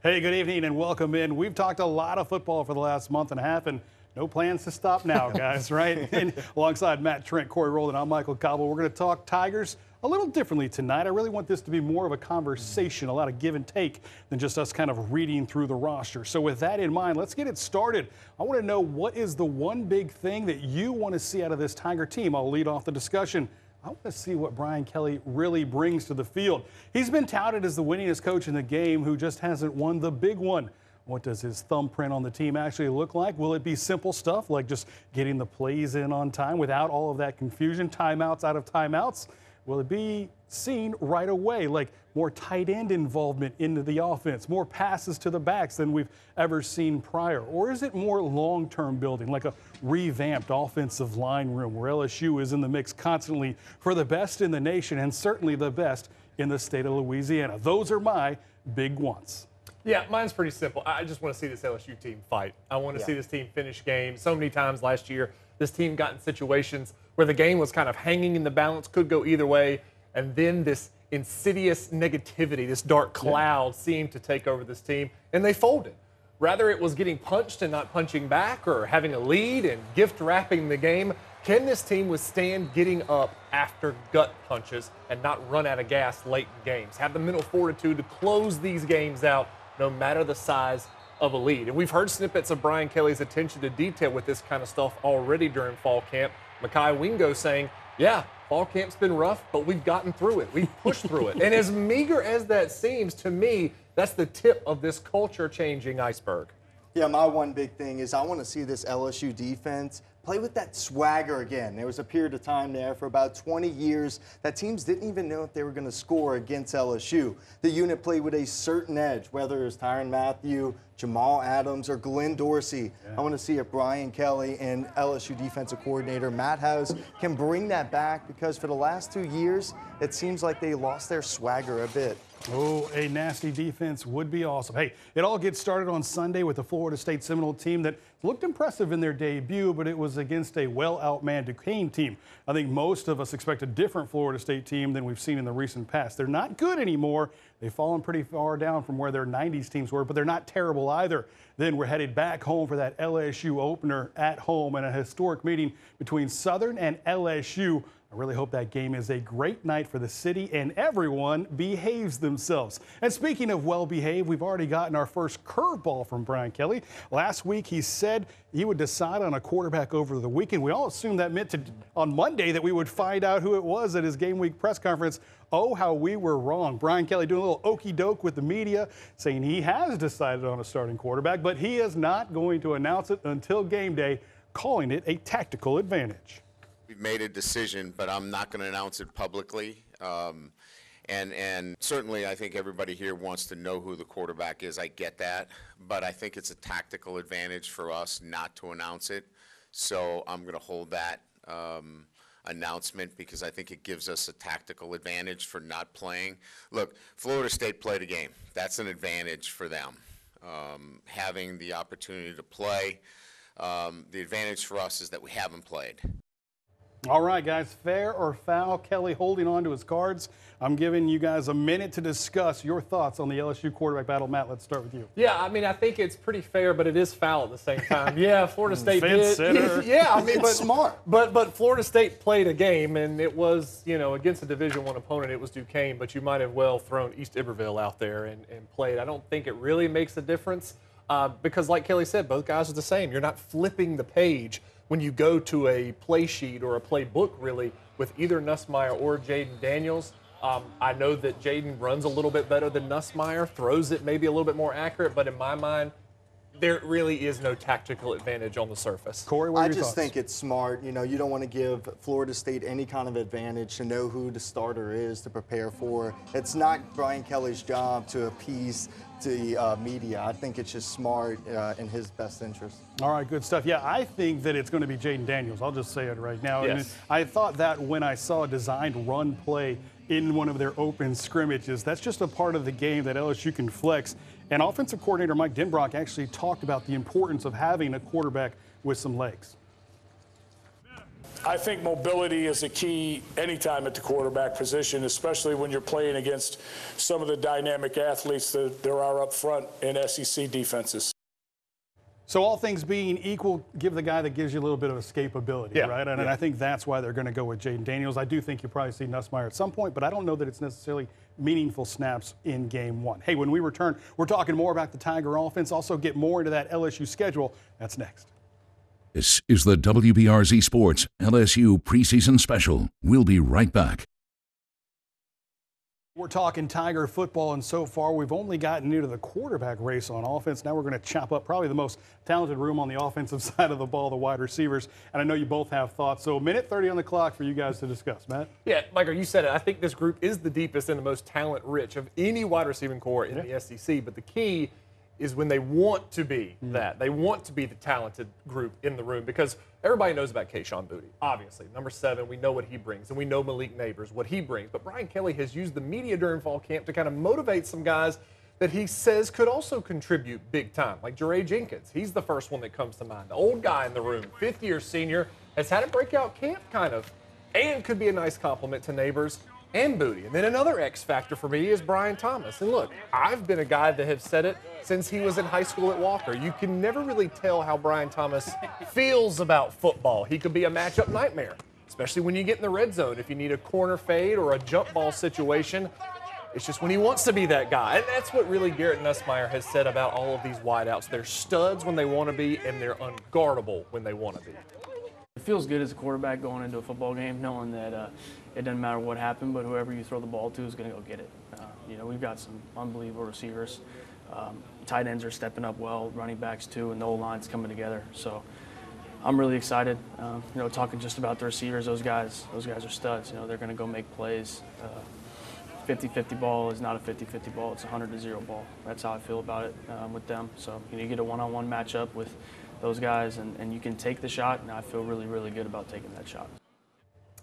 Hey, good evening and welcome in. We've talked a lot of football for the last month and a half, and no plans to stop now, guys, right? And alongside Matt Trent, Rholdon, I'm Michael Cauble. We're going to talk Tigers a little differently tonight. I really want this to be more of a conversation, a lot of give and take than just us kind of reading through the roster. So with that in mind, let's get it started. I want to know, what is the one big thing that you want to see out of this Tiger team? I'll lead off the discussion. I want to see what Brian Kelly really brings to the field. He's been touted as the winningest coach in the game who just hasn't won the big one. What does his thumbprint on the team actually look like? Will it be simple stuff like just getting the plays in on time without all of that confusion, timeouts out of timeouts? Will it be seen right away, like more tight end involvement into the offense, more passes to the backs than we've ever seen prior? Or is it more long-term building, like a revamped offensive line room where LSU is in the mix constantly for the best in the nation and certainly the best in the state of Louisiana? Those are my big wants. Yeah, mine's pretty simple. I just want to see this LSU team fight. I want to see this team finish games. So many times last year, this team got in situations where the game was kind of hanging in the balance, could go either way, and then this insidious negativity, this dark cloud seemed to take over this team, and they folded. Rather it was getting punched and not punching back, or having a lead and gift wrapping the game. Can this team withstand getting up after gut punches and not run out of gas late in games? Have the mental fortitude to close these games out no matter the size of a lead. And we've heard snippets of Brian Kelly's attention to detail with this kind of stuff already during fall camp. Makai Wingo saying, yeah, fall camp's been rough, but we've gotten through it. We've pushed through it. And as meager as that seems, to me, that's the tip of this culture-changing iceberg. Yeah, my one big thing is I want to see this LSU defense play with that swagger again. There was a period of time there for about 20 years that teams didn't even know if they were going to score against LSU. The unit played with a certain edge, whether it was Tyrann Mathieu, Jamal Adams, or Glenn Dorsey. I want to see if Brian Kelly and LSU defensive coordinator Matt House can bring that back, because for the last 2 years, it seems like they lost their swagger a bit. Oh, a nasty defense would be awesome. Hey, it all gets started on Sunday with the Florida State Seminole team that looked impressive in their debut, but it was against a well-outmanned Duquesne team. I think most of us expect a different Florida State team than we've seen in the recent past. They're not good anymore. They've fallen pretty far down from where their 90s teams were, but they're not terrible either. Then we're headed back home for that LSU opener at home and a historic meeting between Southern and LSU. I really hope that game is a great night for the city and everyone behaves themselves. And speaking of well-behaved, we've already gotten our first curveball from Brian Kelly. Last week, he said he would decide on a quarterback over the weekend. We all assumed that meant on Monday that we would find out who it was at his game week press conference. Oh, how we were wrong. Brian Kelly doing a little okey-doke with the media, saying he has decided on a starting quarterback, but he is not going to announce it until game day, calling it a tactical advantage. We've made a decision, but I'm not going to announce it publicly. And certainly I think everybody here wants to know who the quarterback is. I get that. But I think it's a tactical advantage for us not to announce it. So I'm going to hold that announcement, because I think it gives us a tactical advantage for not playing. Look, Florida State played a game. That's an advantage for them, having the opportunity to play. The advantage for us is that we haven't played. All right, guys, fair or foul? Kelly holding on to his cards. I'm giving you guys a minute to discuss your thoughts on the LSU quarterback battle. Matt, let's start with you. Yeah, I mean, I think it's pretty fair, but it is foul at the same time. Yeah, Florida State did. Yeah, I mean, but smart. But Florida State played a game, and it was, you know, against a Division I opponent. It was Duquesne, but you might have well thrown East Iberville out there and played. I don't think it really makes a difference because, like Kelly said, both guys are the same. You're not flipping the page when you go to a play sheet or a playbook, really, with either Nussmeier or Jaden Daniels. I know that Jaden runs a little bit better than Nussmeier, throws it maybe a little bit more accurate, but in my mind, there really is no tactical advantage on the surface. Corey, what are your thoughts? I just think it's smart. You know, you don't want to give Florida State any kind of advantage to know who the starter is to prepare for. It's not Brian Kelly's job to appease the media. I think it's just smart in his best interest. All right, good stuff. Yeah, I think that it's going to be Jaden Daniels. I'll just say it right now. Yes. And I thought that when I saw a designed run play in one of their open scrimmages, that's just a part of the game that LSU can flex. And offensive coordinator Mike Denbrock actually talked about the importance of having a quarterback with some legs. I think mobility is a key anytime at the quarterback position, especially when you're playing against some of the dynamic athletes that there are up front in SEC defenses. So all things being equal, give the guy that gives you a little bit of escapability, right? And I think that's why they're going to go with Jaden Daniels. I do think you'll probably see Nussmeier at some point, but I don't know that it's necessarily meaningful snaps in game one. Hey, when we return, we're talking more about the Tiger offense, also get more into that LSU schedule. That's next. This is the WBRZ Sports LSU preseason special. We'll be right back. We're talking Tiger football, and so far we've only gotten into the quarterback race on offense. Now we're going to chop up probably the most talented room on the offensive side of the ball, the wide receivers. And I know you both have thoughts. So a minute 30 on the clock for you guys to discuss. Matt? Yeah, Michael, you said it. I think this group is the deepest and the most talent-rich of any wide receiving core in the SEC. But the key is when they want to be that. They want to be the talented group in the room, because everybody knows about Kayshon Boutte, obviously. Number 7, we know what he brings, and we know Malik Neighbors, what he brings. But Brian Kelly has used the media during fall camp to kind of motivate some guys that he says could also contribute big time, like Jeray Jenkins. He's the first one that comes to mind. The old guy in the room, 5th-year senior, has had a breakout camp kind of, and could be a nice compliment to Neighbors and Boutte. And then another X factor for me is Brian Thomas. And look, I've been a guy that has said it since he was in high school at Walker. You can never really tell how Brian Thomas feels about football. He could be a matchup nightmare, especially when you get in the red zone. If you need a corner fade or a jump ball situation, it's just when he wants to be that guy. And that's what really Garrett Nussmeier has said about all of these wideouts. They're studs when they want to be, and they're unguardable when they want to be. It feels good as a quarterback going into a football game, knowing that it doesn't matter what happened, but whoever you throw the ball to is going to go get it. We've got some unbelievable receivers. Tight ends are stepping up well, running backs too, and the whole line's coming together. So I'm really excited. Talking just about the receivers, those guys are studs. They're going to go make plays. 50-50 ball is not a 50-50 ball. It's a 100-0 ball. That's how I feel about it with them. So you get a one-on-one matchup with those guys, and you can take the shot, and I feel really, really good about taking that shot.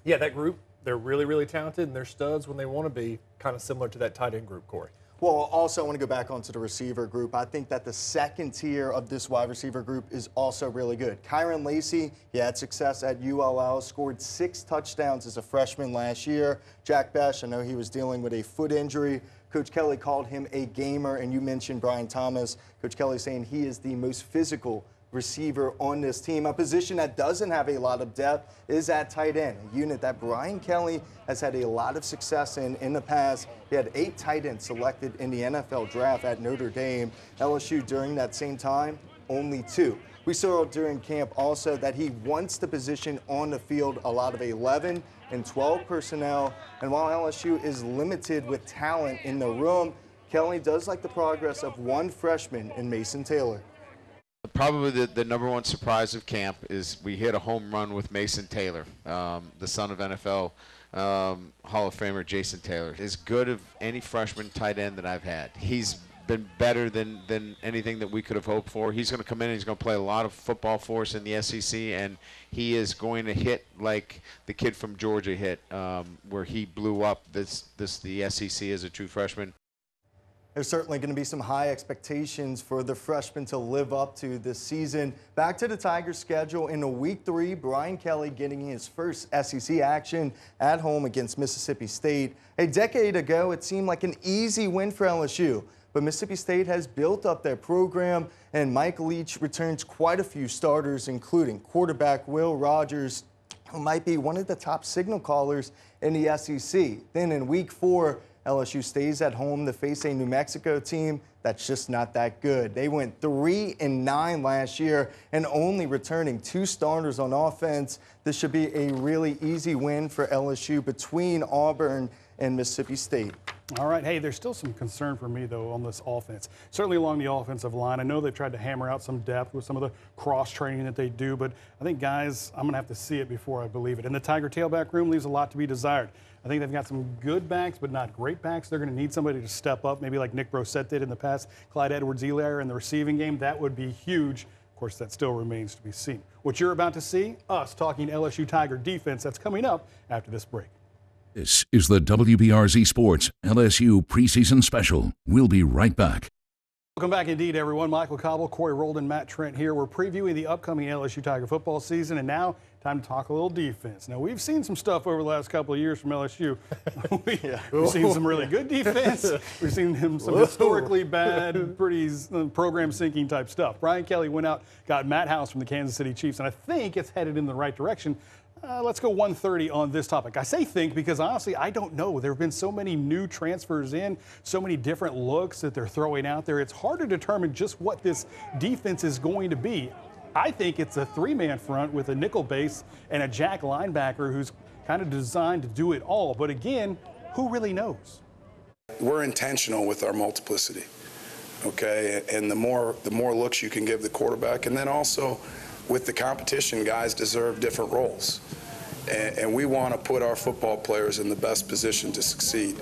Yeah, that group, they're really, really talented, and they're studs when they want to be, kind of similar to that tight end group, Corey. Well, also I want to go back onto the receiver group. I think that the second tier of this wide receiver group is also really good. Kyron Lacey, he had success at ULL, scored 6 touchdowns as a freshman last year. Jack Besh, I know he was dealing with a foot injury. Coach Kelly called him a gamer, and you mentioned Brian Thomas. Coach Kelly saying he is the most physical receiver on this team. A position that doesn't have a lot of depth is at tight end, a unit that Brian Kelly has had a lot of success in the past. He had 8 tight ends selected in the NFL draft at Notre Dame. LSU during that same time, only 2. We saw during camp also that he wants the position on the field a lot of 11 and 12 personnel. And while LSU is limited with talent in the room, Kelly does like the progress of one freshman in Mason Taylor. Probably the number one surprise of camp is we hit a home run with Mason Taylor, the son of NFL Hall of Famer Jason Taylor. As good of any freshman tight end that I've had. He's been better than anything that we could have hoped for. He's going to come in and he's going to play a lot of football for us in the SEC, and he is going to hit like the kid from Georgia hit, where he blew up the SEC as a true freshman. There's certainly going to be some high expectations for the freshmen to live up to this season. Back to the Tigers' schedule in Week 3, Brian Kelly getting his first SEC action at home against Mississippi State. A decade ago, it seemed like an easy win for LSU, but Mississippi State has built up their program, and Mike Leach returns quite a few starters, including quarterback Will Rogers, who might be one of the top signal callers in the SEC. Then in Week 4, LSU stays at home to face a New Mexico team that's just not that good. They went 3-9 last year and only returning 2 starters on offense. This should be a really easy win for LSU between Auburn and Mississippi State. All right. Hey, there's still some concern for me, though, on this offense. Certainly along the offensive line. I know they've tried to hammer out some depth with some of the cross-training that they do, but I think, guys, I'm going to have to see it before I believe it. And the Tiger tailback room leaves a lot to be desired. I think they've got some good backs, but not great backs. They're going to need somebody to step up, maybe like Nick Brossette did in the past. Clyde Edwards-Helaire in the receiving game. That would be huge. Of course, that still remains to be seen. What you're about to see, us talking LSU Tiger defense, that's coming up after this break. This is the WBRZ Sports LSU preseason special. We'll be right back. Welcome back indeed, everyone. Michael Cauble, Rholdon, Matt Trent here. We're previewing the upcoming LSU Tiger football season, and now time to talk a little defense. Now, we've seen some stuff over the last couple of years from LSU. We've seen some really good defense. We've seen some historically bad, pretty program-sinking type stuff. Brian Kelly went out, got Matt House from the Kansas City Chiefs, and I think it's headed in the right direction. Let's go 130 on this topic. I say think because, honestly, I don't know. There have been so many new transfers in, so many different looks that they're throwing out there. It's hard to determine just what this defense is going to be. I think it's a three-man front with a nickel base and a jack linebacker who's kind of designed to do it all. But, again, who really knows? We're intentional with our multiplicity, okay? And the more looks you can give the quarterback, and then also with the competition, guys deserve different roles. And we want to put our football players in the best position to succeed.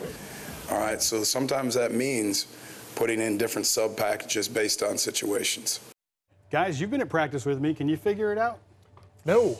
All right, so sometimes that means putting in different sub packages based on situations. Guys, you've been at practice with me. Can you figure it out? No.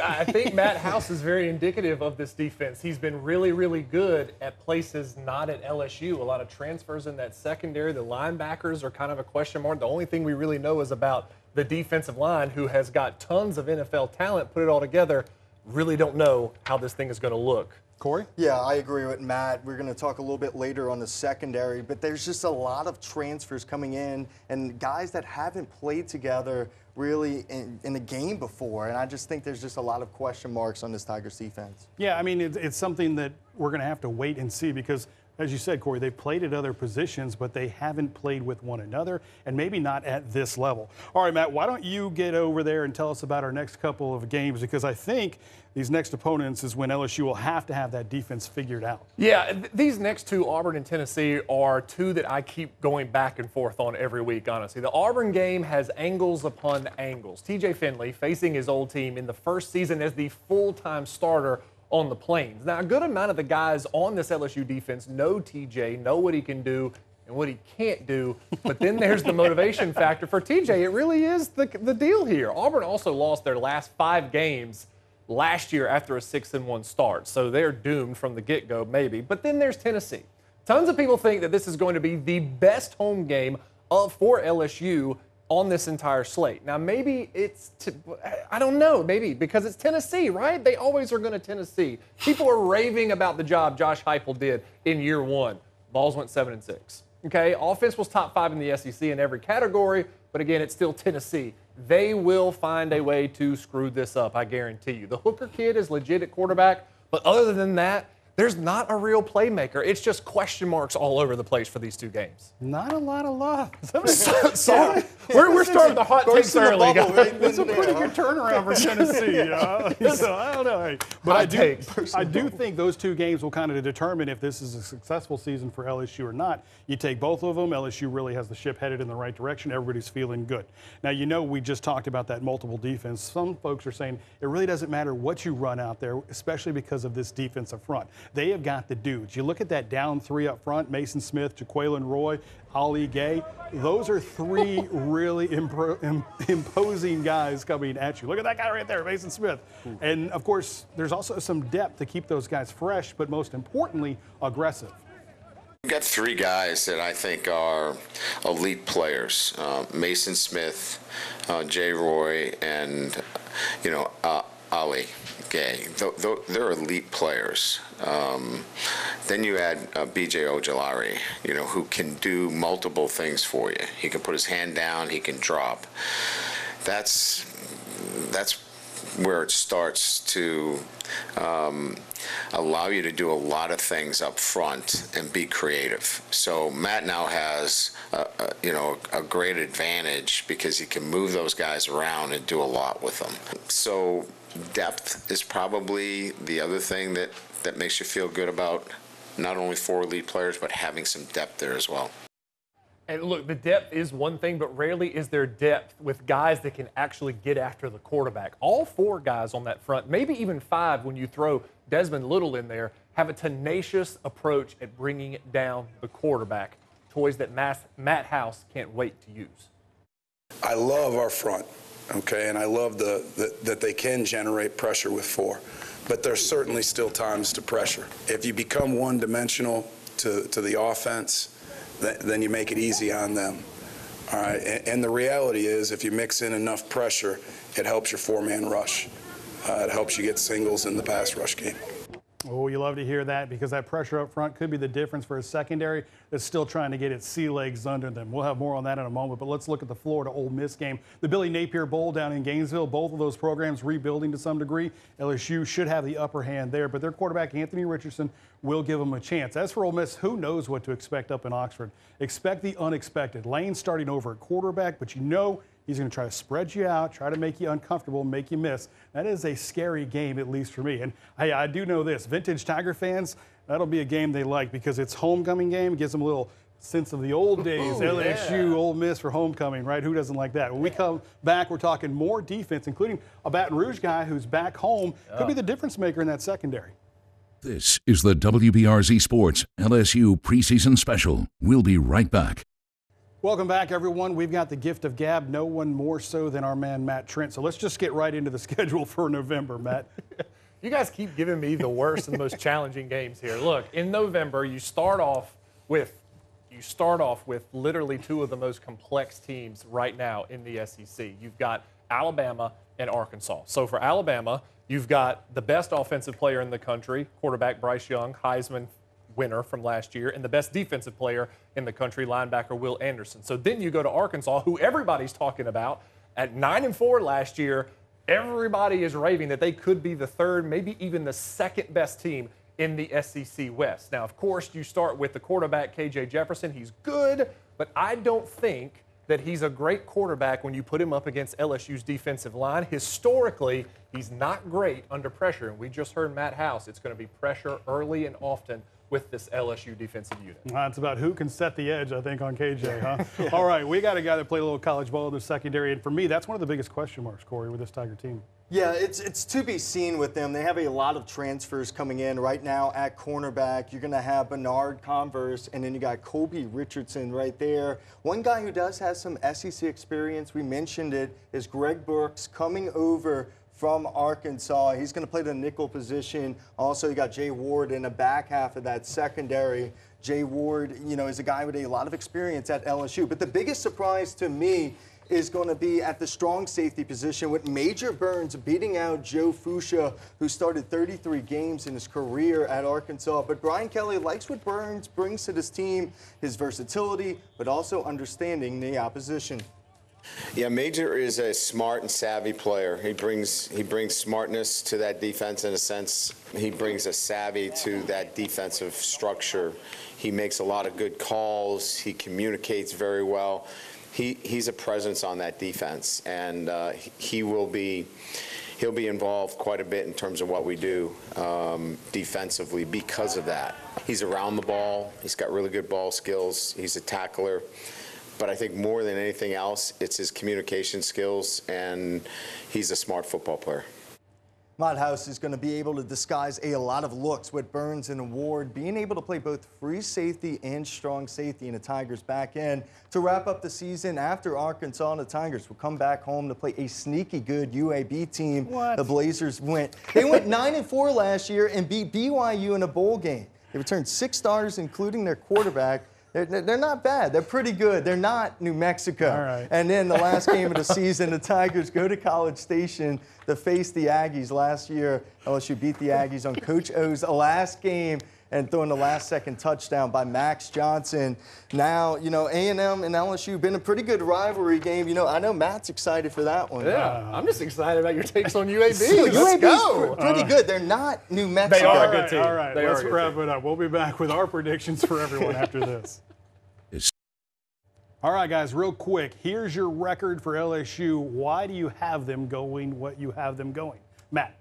I think Matt House is very indicative of this defense. He's been really, really good at places not at LSU. A lot of transfers in that secondary. The linebackers are kind of a question mark. The only thing we really know is about the defensive line, who has got tons of NFL talent. Put it all together, really don't know how this thing is going to look. Corey? Yeah, I agree with Matt. We're going to talk a little bit later on the secondary, but there's just a lot of transfers coming in and guys that haven't played together really in a game before, and I just think there's just a lot of question marks on this Tigers defense. Yeah, I mean, it's something that we're going to have to wait and see because, as you said, Corey, they've played at other positions, but they haven't played with one another, and maybe not at this level. All right, Matt, why don't you get over there and tell us about our next couple of games, because I think these next opponents is when LSU will have to have that defense figured out. Yeah, these next two, Auburn and Tennessee, are two that I keep going back and forth on every week, honestly. The Auburn game has angles upon angles. TJ Finley facing his old team in the first season as the full-time starter on the Plains. Now, a good amount of the guys on this LSU defense know TJ, know what he can do and what he can't do, but then there's the motivation factor for TJ. It really is the deal here. Auburn also lost their last 5 games last year after a 6-1 start, so they're doomed from the get-go maybe. But then there's Tennessee. Tons of people think that this is going to be the best home game for LSU on this entire slate. Now, maybe I don't know, maybe because it's Tennessee, right? They always are going to Tennessee. People are raving about the job Josh Heupel did in year 1. Vols went 7-6. Okay, offense was top 5 in the SEC in every category, but again, it's still Tennessee. They will find a way to screw this up, I guarantee you. The Hooker kid is legit at quarterback, but other than that, there's not a real playmaker. It's just question marks all over the place for these two games. Not a lot of love. Sorry. We're starting the hot takes early, guys. It's a pretty good turnaround for Tennessee. So I don't know. But I do think those two games will kind of determine if this is a successful season for LSU or not. You take both of them, LSU really has the ship headed in the right direction. Everybody's feeling good. Now, we just talked about that multiple defense. Some folks are saying it really doesn't matter what you run out there, especially because of this defensive front. They have got the dudes. You look at that down 3 up front, Mason Smith, Jaquelin Roy, Ali Gay. Those are 3 really imposing guys coming at you. Look at that guy right there, Mason Smith. And, of course, there's also some depth to keep those guys fresh, but most importantly, aggressive. We've got 3 guys that I think are elite players. Mason Smith, Jay Roy, and, Ali Gay. They're elite players. Then you add B.J. Ojolari, who can do multiple things for you. He can put his hand down. He can drop. That's where it starts to allow you to do a lot of things up front and be creative. So Matt now has a great advantage because he can move those guys around and do a lot with them. So depth is probably the other thing that makes you feel good about not only 4 elite players, but having some depth there as well. And look, the depth is one thing, but rarely is there depth with guys that can actually get after the quarterback. All 4 guys on that front, maybe even 5 when you throw Desmond Little in there, have a tenacious approach at bringing it down the quarterback. Toys that Matt House can't wait to use. I love our front, okay, and I love that they can generate pressure with 4. But there's certainly still times to pressure. If you become one-dimensional to the offense, then you make it easy on them. All right, and the reality is if you mix in enough pressure, it helps your 4-man rush. It helps you get singles in the pass rush game. Oh, you love to hear that because that pressure up front could be the difference for a secondary that's still trying to get its sea legs under them. We'll have more on that in a moment, but let's look at the Florida Ole Miss game. The Billy Napier Bowl down in Gainesville, both of those programs rebuilding to some degree. LSU should have the upper hand there, but their quarterback, Anthony Richardson, will give them a chance. As for Ole Miss, who knows what to expect up in Oxford? Expect the unexpected. Lane starting over at quarterback, but you know he's going to try to spread you out, try to make you uncomfortable, make you miss. That is a scary game, at least for me. And hey, I do know this. Vintage Tiger fans, that'll be a game they like because it's homecoming game. It gives them a little sense of the old days. LSU, Ole Miss for homecoming, right? Who doesn't like that? When we come back, we're talking more defense, including a Baton Rouge guy who's back home. Could be the difference maker in that secondary. This is the WBRZ Sports LSU Preseason Special. We'll be right back. Welcome back, everyone. We've got the gift of gab, no one more so than our man Matt Trent. So let's just get right into the schedule for November, Matt. You guys keep giving me the worst and the most challenging games here. Look, in November, you start off with literally two of the most complex teams right now in the SEC. You've got Alabama and Arkansas. So for Alabama, you've got the best offensive player in the country, quarterback Bryce Young, Heisman winner from last year, and the best defensive player in the country, linebacker Will Anderson. So then you go to Arkansas, who everybody's talking about. At 9-4 last year, everybody is raving that they could be the third, maybe even the second best team in the SEC West. Now, of course, you start with the quarterback, KJ Jefferson. He's good, but I don't think that he's a great quarterback when you put him up against LSU's defensive line. Historically, he's not great under pressure, and we just heard Matt House. It's going to be pressure early and often with this LSU defensive unit. It's about who can set the edge, I think, on KJ, huh? Yeah. All right, we got a guy that played a little college ball in the secondary, and for me, that's one of the biggest question marks, Corey, with this Tiger team. Yeah, it's to be seen with them. They have a lot of transfers coming in right now at cornerback. You're going to have Bernard Converse, and then you got Kobe Richardson right there. One guy who does have some SEC experience, we mentioned it, is Greg Brooks coming over from Arkansas. He's going to play the nickel position. Also, you got Jay Ward in the back half of that secondary. Jay Ward, you know, is a guy with a lot of experience at LSU. But the biggest surprise to me is going to be at the strong safety position with Major Burns beating out Joe Fuchsia, who started 33 games in his career at Arkansas. But Brian Kelly likes what Burns brings to this team, his versatility, but also understanding the opposition. Yeah, Major is a smart and savvy player. He brings smartness to that defense in a sense. He brings a savvy to that defensive structure. He makes a lot of good calls. He communicates very well. He's a presence on that defense, and he'll be involved quite a bit in terms of what we do defensively because of that. He's around the ball. He's got really good ball skills. He's a tackler. But I think more than anything else, it's his communication skills, and he's a smart football player. Matt House is going to be able to disguise a lot of looks with Burns and Ward, being able to play both free safety and strong safety in the Tigers' back end. To wrap up the season, after Arkansas and the Tigers will come back home to play a sneaky good UAB team. What? The Blazers went 9-4 last year and beat BYU in a bowl game. They returned 6 starters, including their quarterback. They're not bad. They're pretty good. They're not New Mexico. All right. And then the last game of the season, the Tigers go to College Station to face the Aggies. Last year, LSU beat the Aggies on Coach O's last game and throwing the last-second touchdown by Max Johnson. Now, you know, A&M and LSU been a pretty good rivalry game. You know, I know Matt's excited for that one. Yeah, I'm just excited about your takes on UAB. Let's go. Pretty good. They're not New Mexico. They are a good team. All right, let's wrap it up. We'll be back with our predictions for everyone after this. All right, guys, real quick. Here's your record for LSU. Why do you have them going what you have them going? Matt.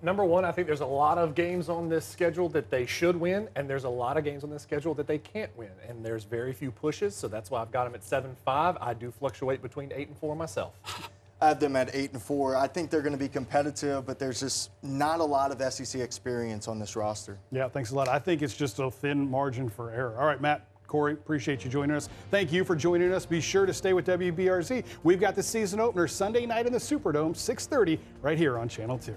Number one, I think there's a lot of games on this schedule that they should win, and there's a lot of games on this schedule that they can't win. And there's very few pushes, so that's why I've got them at 7-5. I do fluctuate between 8 and 4 myself. I have them at 8 and 4. I think they're going to be competitive, but there's just not a lot of SEC experience on this roster. Yeah, thanks a lot. I think it's just a thin margin for error. All right, Matt, Corey, appreciate you joining us. Thank you for joining us. Be sure to stay with WBRZ. We've got the season opener Sunday night in the Superdome, 6:30, right here on Channel 2.